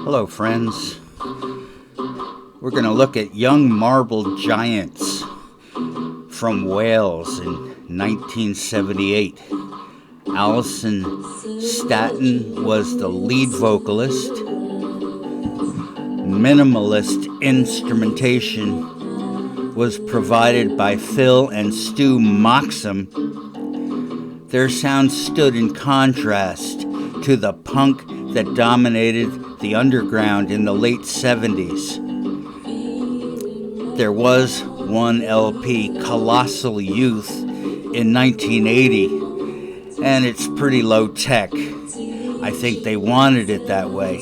Hello, friends. We're going to look at young marble giants from Wales in 1978. Alison Staton was the lead vocalist. Minimalist instrumentation was provided by Phil and Stu Moxham. Their sound stood in contrast to the punk that dominated the underground in the late 70s. There was one LP, Colossal Youth, in 1980, and it's pretty low tech. I think they wanted it that way.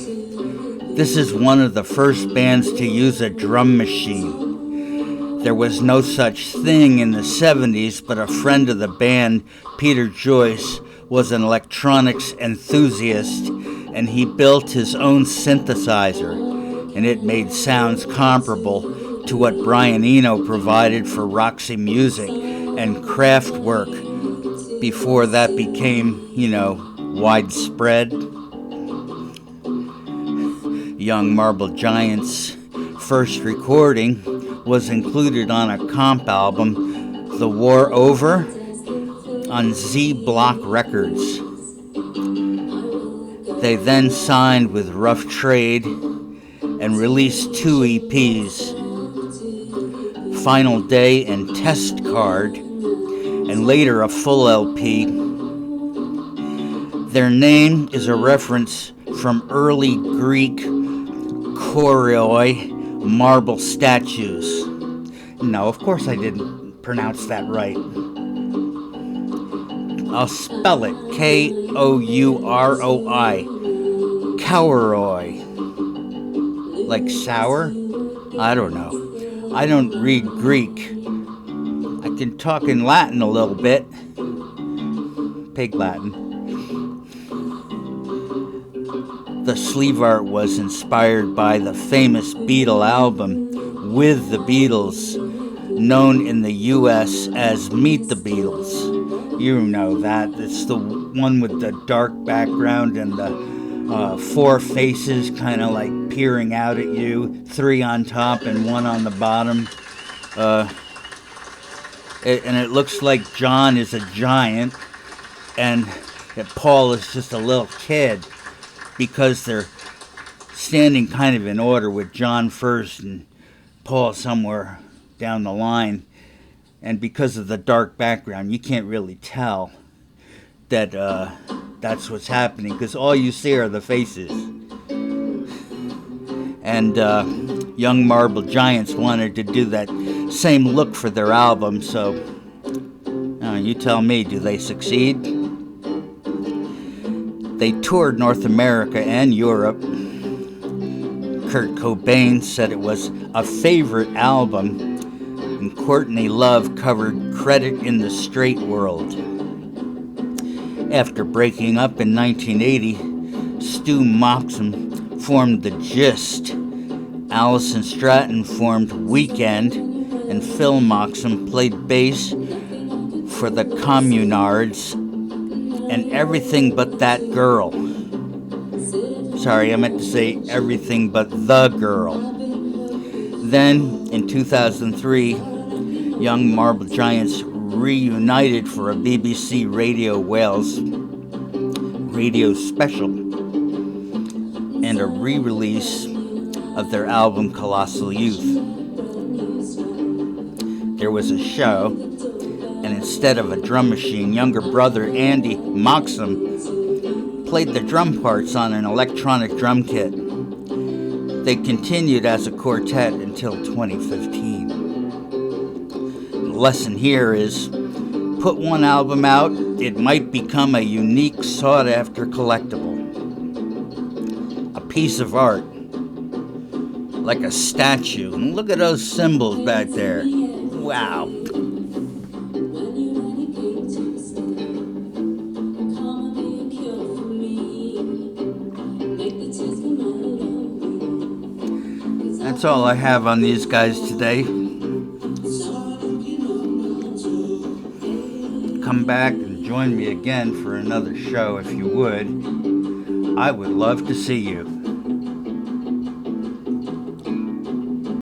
This is one of the first bands to use a drum machine. There was no such thing in the 70s, but a friend of the band, Peter Joyce, was an electronics enthusiast, and he built his own synthesizer, and it made sounds comparable to what Brian Eno provided for Roxy Music and Kraftwerk before that became, widespread. Young Marble Giants' first recording was included on a comp album, The War Over, on Z Block Records. They then signed with Rough Trade and released 2 EPs, Final Day and Test Card, and later a full LP. Their name is a reference from early Greek Kouroi marble statues. No, of course I didn't pronounce that right. I'll spell it Kouroi. Kouroi. Like sour? I don't know. I don't read Greek. I can talk in Latin a little bit. Pig Latin. The sleeve art was inspired by the famous Beatle album With the Beatles, known in the U.S. as Meet the Beatles. You know that. It's the one with the dark background and the 4 faces kind of like peering out at you, 3 on top and 1 on the bottom. And it looks like John is a giant and that Paul is just a little kid, because they're standing kind of in order with John first and Paul somewhere down the line. And because of the dark background, you can't really tell that that's what's happening, because all you see are the faces. And Young Marble Giants wanted to do that same look for their album, so you tell me, do they succeed? They toured North America and Europe. Kurt Cobain said it was a favorite album, and Courtney Love covered Credit in the Straight World. After breaking up in 1980, Stu Moxham formed The Gist, Alison Staton formed Weekend, and Phil Moxham played bass for the Communards and Everything But That Girl. Sorry, I meant to say Everything But The Girl. Then, in 2003, Young Marble Giants reunited for a BBC Radio Wales radio special and a re-release of their album Colossal Youth. There was a show, and instead of a drum machine, younger brother Andy Moxham played the drum parts on an electronic drum kit. They continued as a quartet until 2015. The lesson here is, put one album out, it might become a unique, sought-after collectible. A piece of art, like a statue. And look at those symbols back there. Wow. That's all I have on these guys today. Come back and join me again for another show if you would. I would love to see you.